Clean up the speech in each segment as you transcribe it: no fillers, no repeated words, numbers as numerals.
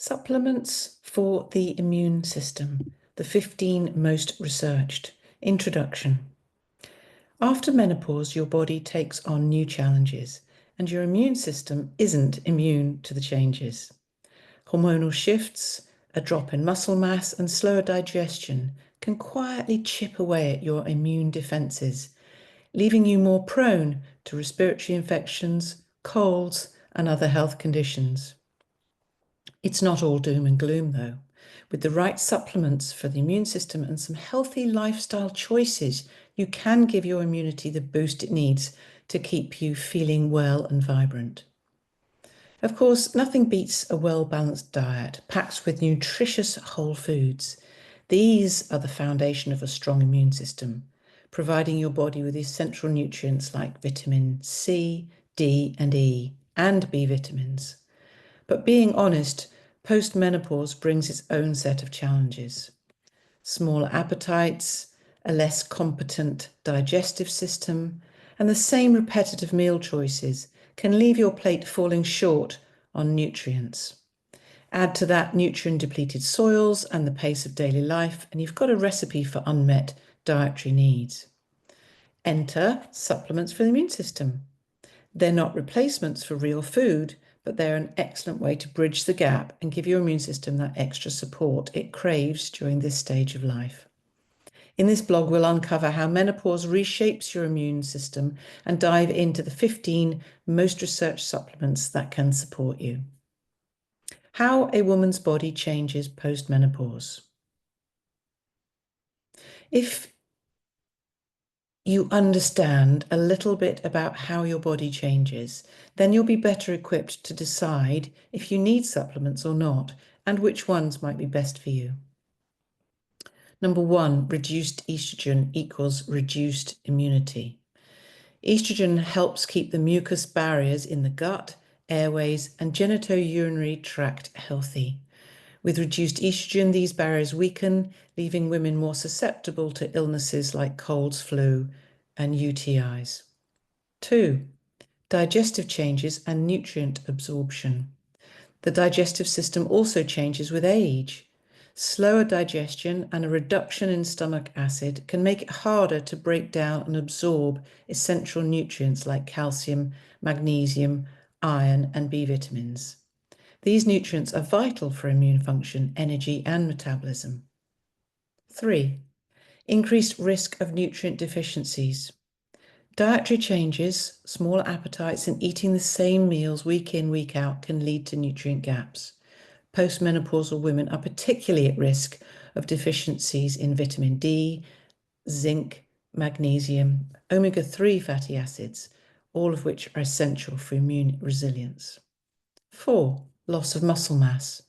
Supplements for the immune system, the 15 most researched. Introduction. After menopause, your body takes on new challenges, and your immune system isn't immune to the changes. Hormonal shifts, a drop in muscle mass, and slower digestion can quietly chip away at your immune defenses, leaving you more prone to respiratory infections, colds, and other health conditions. It's not all doom and gloom, though. With the right supplements for the immune system and some healthy lifestyle choices, you can give your immunity the boost it needs to keep you feeling well and vibrant. Of course, nothing beats a well-balanced diet packed with nutritious whole foods. These are the foundation of a strong immune system, providing your body with essential nutrients like vitamin C, D, and E, and B vitamins. But being honest, post-menopause brings its own set of challenges. Smaller appetites, a less competent digestive system, and the same repetitive meal choices can leave your plate falling short on nutrients. Add to that nutrient-depleted soils and the pace of daily life, and you've got a recipe for unmet dietary needs. Enter supplements for the immune system. They're not replacements for real food, but they're an excellent way to bridge the gap and give your immune system that extra support it craves during this stage of life. In this blog, we'll uncover how menopause reshapes your immune system and dive into the 15 most researched supplements that can support you. How a woman's body changes post-menopause. If you understand a little bit about how your body changes, then you'll be better equipped to decide if you need supplements or not, and which ones might be best for you. Number 1, reduced estrogen equals reduced immunity. Estrogen helps keep the mucus barriers in the gut, airways, and genitourinary tract healthy. With reduced estrogen, these barriers weaken, leaving women more susceptible to illnesses like colds, flu, and UTIs. 2, digestive changes and nutrient absorption. The digestive system also changes with age. Slower digestion and a reduction in stomach acid can make it harder to break down and absorb essential nutrients like calcium, magnesium, iron, and B vitamins. These nutrients are vital for immune function, energy, and metabolism. 3, increased risk of nutrient deficiencies. Dietary changes, smaller appetites, and eating the same meals week in, week out can lead to nutrient gaps. Postmenopausal women are particularly at risk of deficiencies in vitamin D, zinc, magnesium, omega-3 fatty acids, all of which are essential for immune resilience. 4, loss of muscle mass.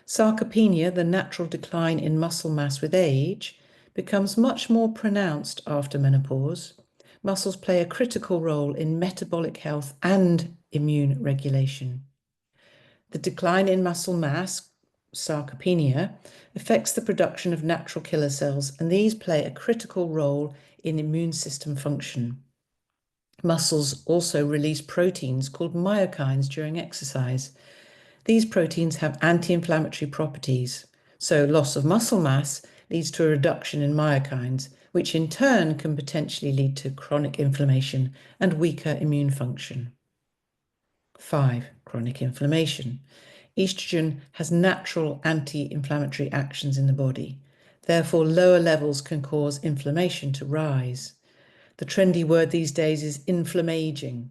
Sarcopenia, the natural decline in muscle mass with age, becomes much more pronounced after menopause. Muscles play a critical role in metabolic health and immune regulation. The decline in muscle mass, sarcopenia, affects the production of natural killer cells, and these play a critical role in immune system function. Muscles also release proteins called myokines during exercise. These proteins have anti-inflammatory properties, so loss of muscle mass leads to a reduction in myokines, which in turn can potentially lead to chronic inflammation and weaker immune function. 5, chronic inflammation. Estrogen has natural anti-inflammatory actions in the body. Therefore, lower levels can cause inflammation to rise. The trendy word these days is inflammaging.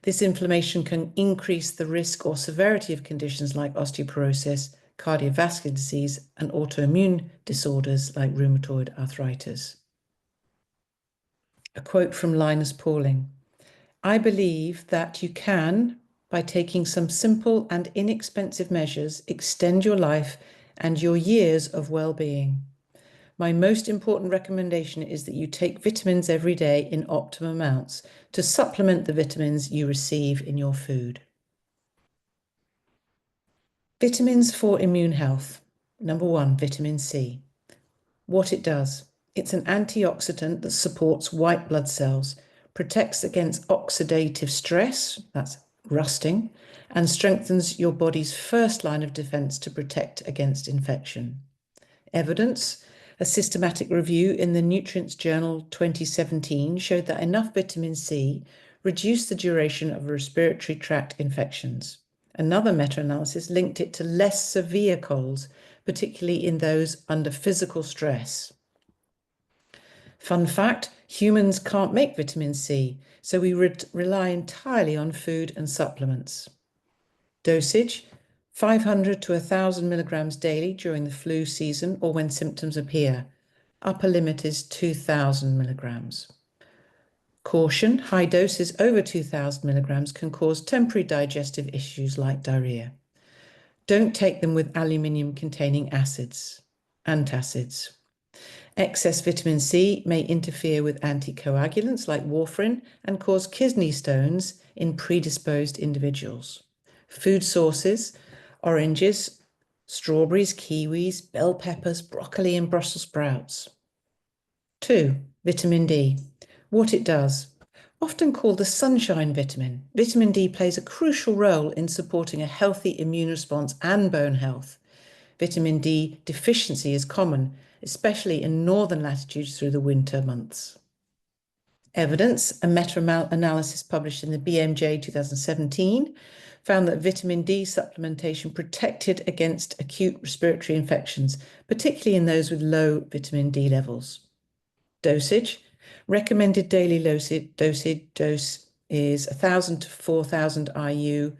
This inflammation can increase the risk or severity of conditions like osteoporosis, cardiovascular disease, and autoimmune disorders like rheumatoid arthritis. A quote from Linus Pauling: "I believe that you can, by taking some simple and inexpensive measures, extend your life and your years of well-being. My most important recommendation is that you take vitamins every day in optimum amounts to supplement the vitamins you receive in your food." Vitamins for immune health. Number 1, vitamin C. What it does: it's an antioxidant that supports white blood cells, protects against oxidative stress, that's rusting, and strengthens your body's first line of defense to protect against infection. Evidence: a systematic review in the Nutrients Journal 2017 showed that enough vitamin C reduced the duration of respiratory tract infections. Another meta-analysis linked it to less severe colds, particularly in those under physical stress. Fun fact: humans can't make vitamin C, so we rely entirely on food and supplements. Dosage: 500 to 1,000 milligrams daily during the flu season or when symptoms appear. Upper limit is 2,000 milligrams. Caution: high doses over 2,000 milligrams can cause temporary digestive issues like diarrhea. Don't take them with aluminium-containing antacids. Excess vitamin C may interfere with anticoagulants like warfarin and cause kidney stones in predisposed individuals. Food sources: oranges, strawberries, kiwis, bell peppers, broccoli, and Brussels sprouts. 2. Vitamin D. What it does. Often called the sunshine vitamin, vitamin D plays a crucial role in supporting a healthy immune response and bone health. Vitamin D deficiency is common, especially in northern latitudes through the winter months. Evidence: a meta-analysis published in the BMJ 2017 found that vitamin D supplementation protected against acute respiratory infections, particularly in those with low vitamin D levels. Dosage: recommended daily dose is 1,000 to 4,000 IU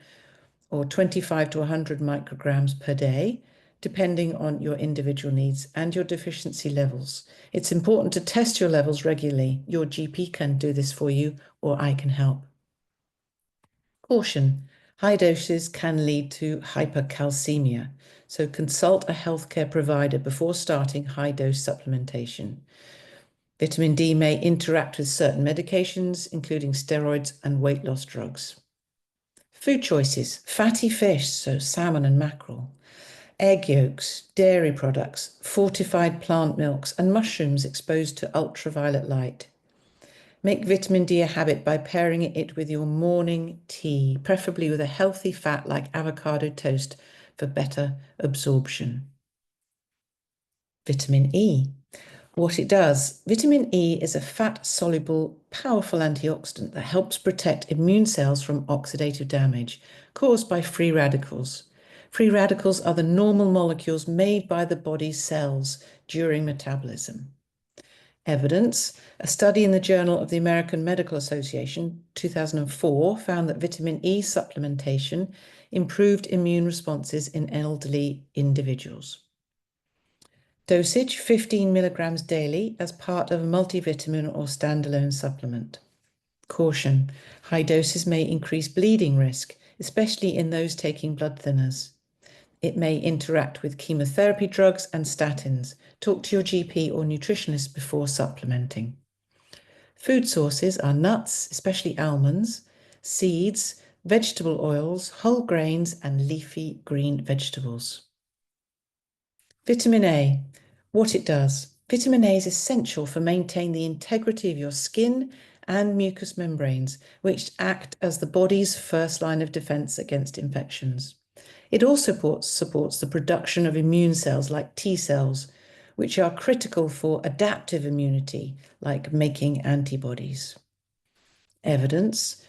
or 25 to 100 micrograms per day, depending on your individual needs and your deficiency levels. It's important to test your levels regularly. Your GP can do this for you, or I can help. Caution: high doses can lead to hypercalcemia, so consult a healthcare provider before starting high-dose supplementation. Vitamin D may interact with certain medications, including steroids and weight loss drugs. Food choices: fatty fish, so salmon and mackerel, egg yolks, dairy products, fortified plant milks, and mushrooms exposed to ultraviolet light. Make vitamin D a habit by pairing it with your morning tea, preferably with a healthy fat like avocado toast for better absorption. Vitamin E. What it does. Vitamin E is a fat-soluble, powerful antioxidant that helps protect immune cells from oxidative damage caused by free radicals. Free radicals are the normal molecules made by the body's cells during metabolism. Evidence: a study in the Journal of the American Medical Association, 2004, found that vitamin E supplementation improved immune responses in elderly individuals. Dosage: 15 milligrams daily as part of a multivitamin or standalone supplement. Caution: high doses may increase bleeding risk, especially in those taking blood thinners. It may interact with chemotherapy drugs and statins. Talk to your GP or nutritionist before supplementing. Food sources are nuts, especially almonds, seeds, vegetable oils, whole grains, and leafy green vegetables. Vitamin A. What it does. Vitamin A is essential for maintaining the integrity of your skin and mucous membranes, which act as the body's first line of defense against infections. It also supports the production of immune cells like T cells, which are critical for adaptive immunity, like making antibodies. Evidence.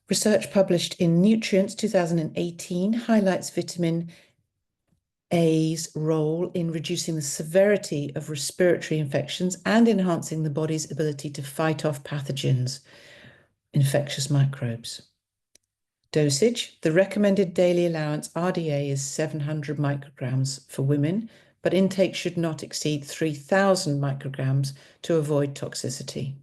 Research published in Nutrients 2018 highlights vitamin A's role in reducing the severity of respiratory infections and enhancing the body's ability to fight off pathogens, infectious microbes. Dosage. The recommended daily allowance RDA is 700 micrograms for women, but intake should not exceed 3,000 micrograms to avoid toxicity.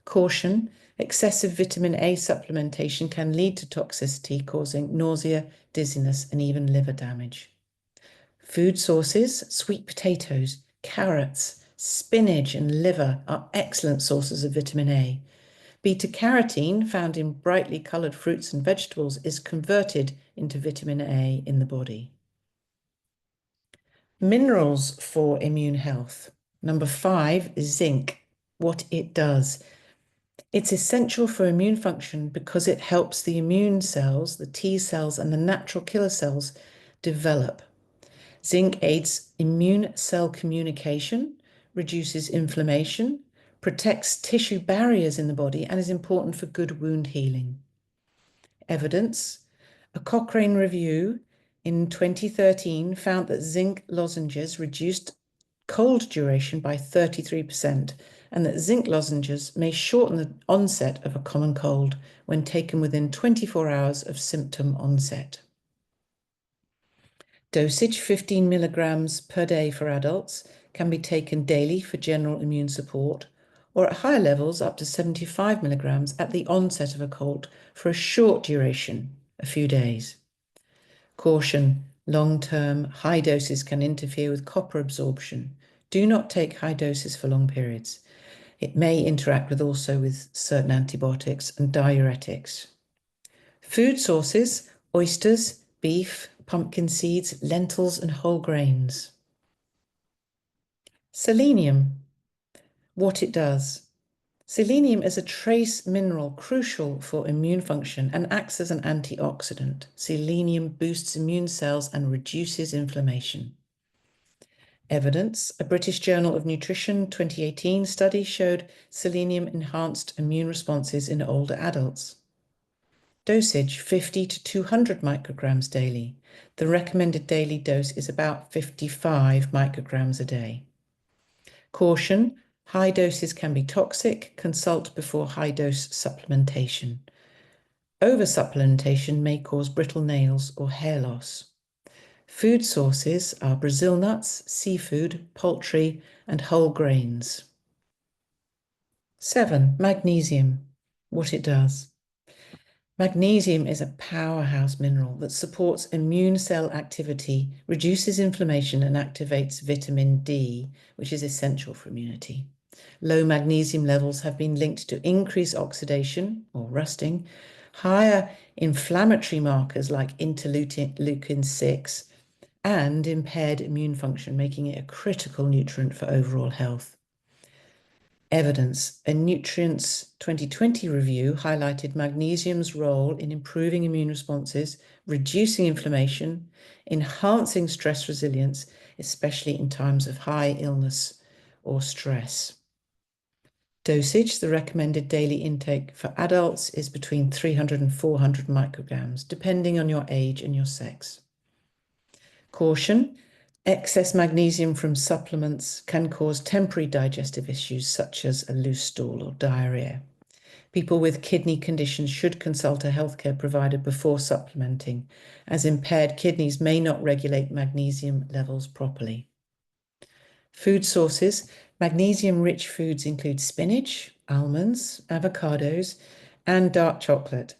Caution: excessive vitamin A supplementation can lead to toxicity, causing nausea, dizziness, and even liver damage. Food sources: sweet potatoes, carrots, spinach, and liver are excellent sources of vitamin A. Beta-carotene, found in brightly colored fruits and vegetables, is converted into vitamin A in the body. Minerals for immune health. Number 5 is zinc. What it does. It's essential for immune function because it helps the immune cells, the T cells, and the natural killer cells develop. Zinc aids immune cell communication, reduces inflammation, protects tissue barriers in the body, and is important for good wound healing. Evidence: a Cochrane review in 2013 found that zinc lozenges reduced cold duration by 33%, and that zinc lozenges may shorten the onset of a common cold when taken within 24 hours of symptom onset. Dosage 15 milligrams per day for adults can be taken daily for general immune support, or at higher levels up to 75 milligrams at the onset of a cold for a short duration, a few days. Caution: long-term high doses can interfere with copper absorption. Do not take high doses for long periods. It may interact with certain antibiotics and diuretics. Food sources: oysters, beef, pumpkin seeds, lentils, and whole grains. Selenium. What it does. Selenium is a trace mineral crucial for immune function and acts as an antioxidant. Selenium boosts immune cells and reduces inflammation. Evidence: a British Journal of Nutrition 2018 study showed selenium enhanced immune responses in older adults. Dosage 50 to 200 micrograms daily. The recommended daily dose is about 55 micrograms a day. Caution: high doses can be toxic. Consult before high-dose supplementation. Over-supplementation may cause brittle nails or hair loss. Food sources are Brazil nuts, seafood, poultry, and whole grains. 7. Magnesium. What it does. Magnesium is a powerhouse mineral that supports immune cell activity, reduces inflammation, and activates vitamin D, which is essential for immunity. Low magnesium levels have been linked to increased oxidation or rusting, higher inflammatory markers like interleukin 6, and impaired immune function, making it a critical nutrient for overall health. Evidence: a Nutrients 2020 review highlighted magnesium's role in improving immune responses, reducing inflammation, enhancing stress resilience, especially in times of high illness or stress. Dosage: the recommended daily intake for adults is between 300 and 400 micrograms, depending on your age and your sex. Caution: excess magnesium from supplements can cause temporary digestive issues such as a loose stool or diarrhea. People with kidney conditions should consult a healthcare provider before supplementing, as impaired kidneys may not regulate magnesium levels properly. Food sources: magnesium-rich foods include spinach, almonds, avocados, and dark chocolate.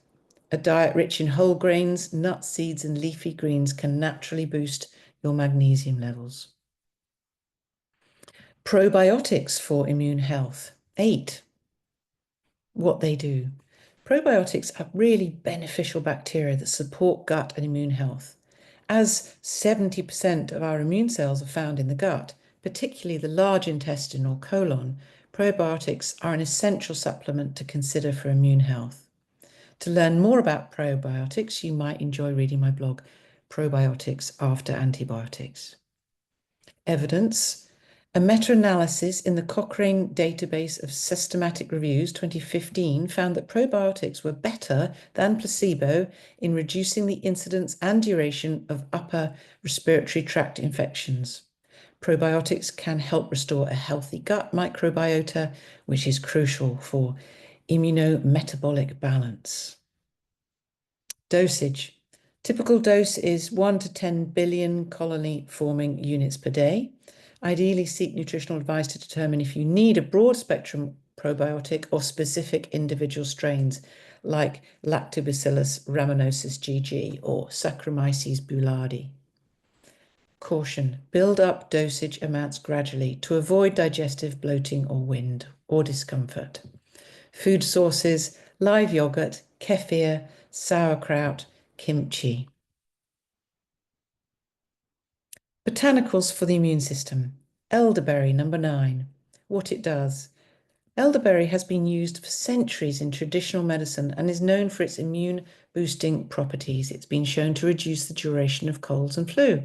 A diet rich in whole grains, nuts, seeds, and leafy greens can naturally boost your magnesium levels. Probiotics for immune health. 8. What they do. Probiotics are really beneficial bacteria that support gut and immune health. As 70% of our immune cells are found in the gut, particularly the large intestine or colon, probiotics are an essential supplement to consider for immune health. To learn more about probiotics, you might enjoy reading my blog, Probiotics After Antibiotics. Evidence: a meta-analysis in the Cochrane Database of Systematic Reviews 2015 found that probiotics were better than placebo in reducing the incidence and duration of upper respiratory tract infections. Probiotics can help restore a healthy gut microbiota, which is crucial for immunometabolic balance. Dosage. Typical dose is 1 to 10 billion colony-forming units per day. Ideally, seek nutritional advice to determine if you need a broad-spectrum probiotic or specific individual strains like Lactobacillus rhamnosus GG or Saccharomyces boulardii. Caution: build up dosage amounts gradually to avoid digestive bloating or wind or discomfort. Food sources: live yogurt, kefir, sauerkraut, kimchi. Botanicals for the immune system. Elderberry, number 9. What it does. Elderberry has been used for centuries in traditional medicine and is known for its immune-boosting properties. It's been shown to reduce the duration of colds and flu.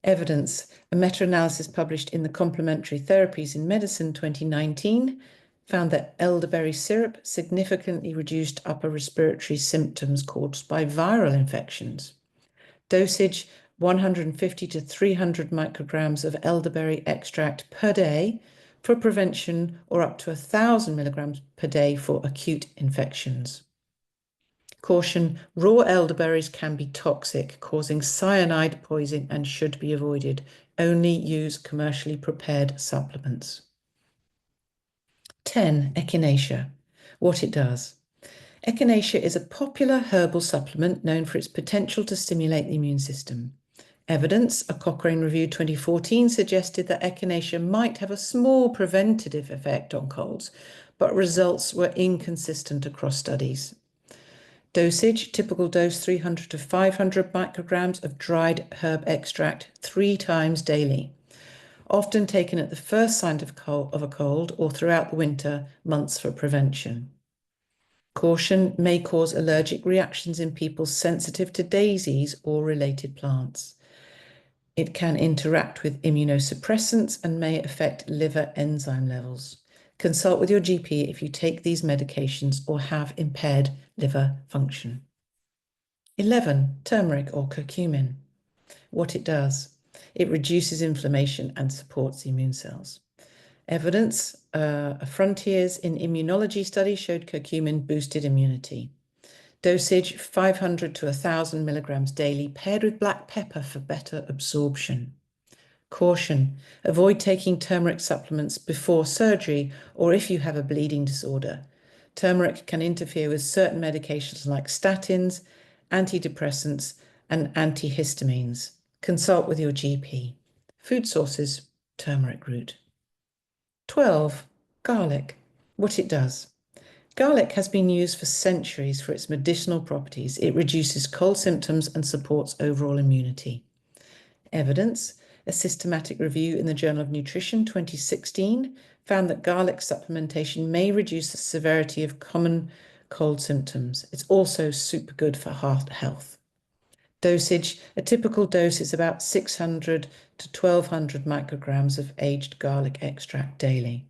Evidence: a meta-analysis published in the Complementary Therapies in Medicine 2019 found that elderberry syrup significantly reduced upper respiratory symptoms caused by viral infections. Dosage: 150 to 300 micrograms of elderberry extract per day for prevention, or up to 1,000 milligrams per day for acute infections. Caution: raw elderberries can be toxic, causing cyanide poisoning and should be avoided. Only use commercially prepared supplements. 10. Echinacea. What it does. Echinacea is a popular herbal supplement known for its potential to stimulate the immune system. Evidence: a Cochrane review 2014 suggested that echinacea might have a small preventative effect on colds, but results were inconsistent across studies. Dosage: typical dose 300 to 500 micrograms of dried herb extract 3 times daily, often taken at the first sign of a cold or throughout the winter months for prevention. Caution: may cause allergic reactions in people sensitive to daisies or related plants. It can interact with immunosuppressants and may affect liver enzyme levels. Consult with your GP if you take these medications or have impaired liver function. 11. Turmeric or curcumin. What it does. It reduces inflammation and supports the immune cells. Evidence: a Frontiers in Immunology study showed curcumin boosted immunity. Dosage: 500 to 1,000 milligrams daily, paired with black pepper for better absorption. Caution: avoid taking turmeric supplements before surgery or if you have a bleeding disorder. Turmeric can interfere with certain medications like statins, antidepressants, and antihistamines. Consult with your GP. Food sources: turmeric root. 12. Garlic. What it does. Garlic has been used for centuries for its medicinal properties. It reduces cold symptoms and supports overall immunity. Evidence: a systematic review in the Journal of Nutrition 2016 found that garlic supplementation may reduce the severity of common cold symptoms. It's also super good for heart health. Dosage: a typical dose is about 600 to 1,200 micrograms of aged garlic extract daily.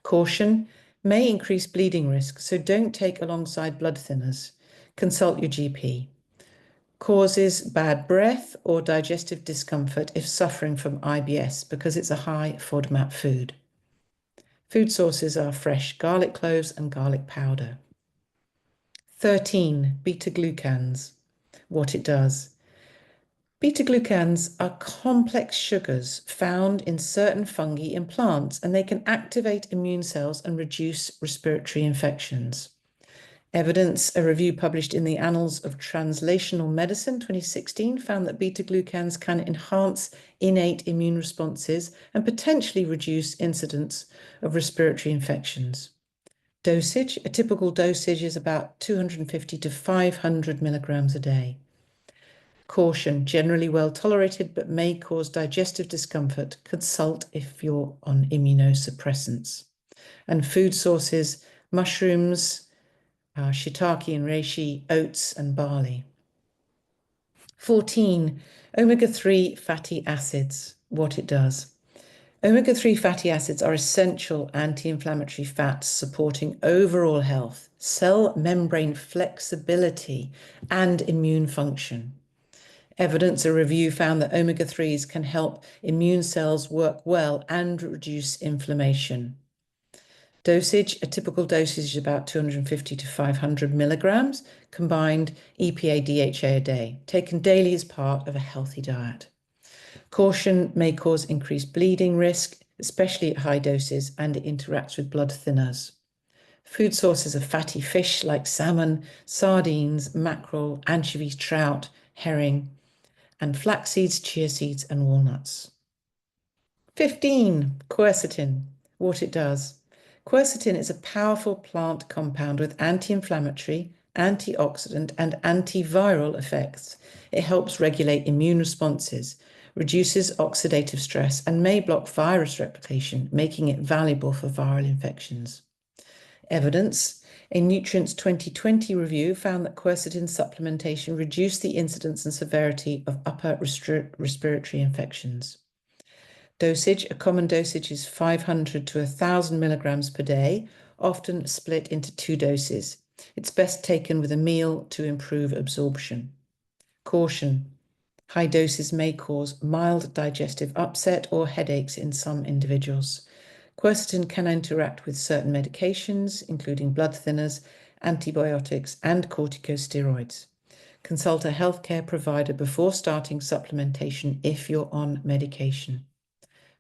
Caution: may increase bleeding risk, so don't take alongside blood thinners. Consult your GP. Causes: bad breath or digestive discomfort if suffering from IBS because it's a high FODMAP food. Food sources are fresh garlic cloves and garlic powder. 13. Beta-glucans. What it does. Beta-glucans are complex sugars found in certain fungi and plants, and they can activate immune cells and reduce respiratory infections. Evidence: a review published in the Annals of Translational Medicine 2016 found that beta-glucans can enhance innate immune responses and potentially reduce incidence of respiratory infections. Dosage: a typical dosage is about 250 to 500 milligrams a day. Caution: generally well tolerated but may cause digestive discomfort. Consult if you're on immunosuppressants. And food sources: mushrooms, shiitake and reishi, oats and barley. 14. Omega-3 fatty acids. What it does. Omega-3 fatty acids are essential anti-inflammatory fats supporting overall health, cell membrane flexibility, and immune function. Evidence: a review found that omega-3s can help immune cells work well and reduce inflammation. Dosage: a typical dosage is about 250 to 500 milligrams, combined EPA-DHA a day, taken daily as part of a healthy diet. Caution: may cause increased bleeding risk, especially at high doses, and it interacts with blood thinners. Food sources are fatty fish like salmon, sardines, mackerel, anchovies, trout, herring, and flax seeds, chia seeds, and walnuts. 15. Quercetin. What it does. Quercetin is a powerful plant compound with anti-inflammatory, antioxidant, and antiviral effects. It helps regulate immune responses, reduces oxidative stress, and may block virus replication, making it valuable for viral infections. Evidence: a Nutrients 2020 review found that quercetin supplementation reduced the incidence and severity of upper respiratory infections. Dosage: a common dosage is 500 to 1,000 milligrams per day, often split into 2 doses. It's best taken with a meal to improve absorption. Caution: high doses may cause mild digestive upset or headaches in some individuals. Quercetin can interact with certain medications, including blood thinners, antibiotics, and corticosteroids. Consult a healthcare provider before starting supplementation if you're on medication.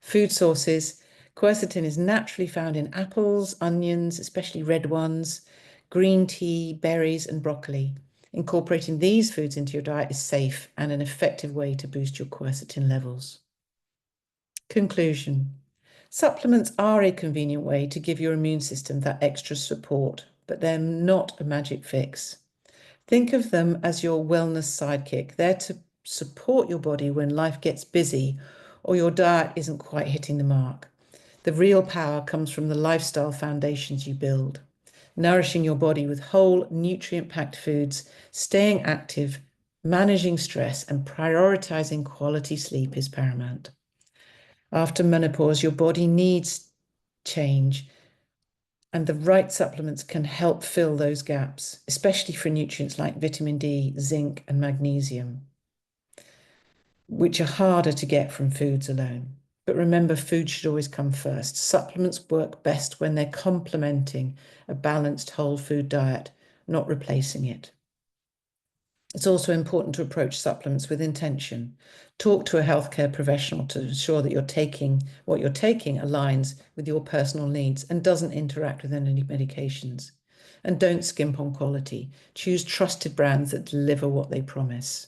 Food sources: quercetin is naturally found in apples, onions, especially red ones, green tea, berries, and broccoli. Incorporating these foods into your diet is safe and an effective way to boost your quercetin levels. Conclusion: supplements are a convenient way to give your immune system that extra support, but they're not a magic fix. Think of them as your wellness sidekick, there to support your body when life gets busy or your diet isn't quite hitting the mark. The real power comes from the lifestyle foundations you build. Nourishing your body with whole, nutrient-packed foods, staying active, managing stress, and prioritizing quality sleep is paramount. After menopause, your body needs change, and the right supplements can help fill those gaps, especially for nutrients like vitamin D, zinc, and magnesium, which are harder to get from foods alone. But remember, food should always come first. Supplements work best when they're complementing a balanced whole food diet, not replacing it. It's also important to approach supplements with intention. Talk to a healthcare professional to ensure that what you're taking aligns with your personal needs and doesn't interact with any medications. And don't skimp on quality. Choose trusted brands that deliver what they promise.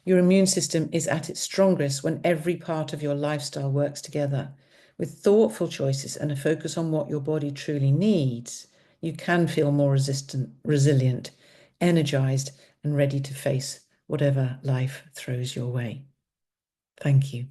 Your immune system is at its strongest when every part of your lifestyle works together. With thoughtful choices and a focus on what your body truly needs, you can feel more resilient, energized, and ready to face whatever life throws your way. Thank you.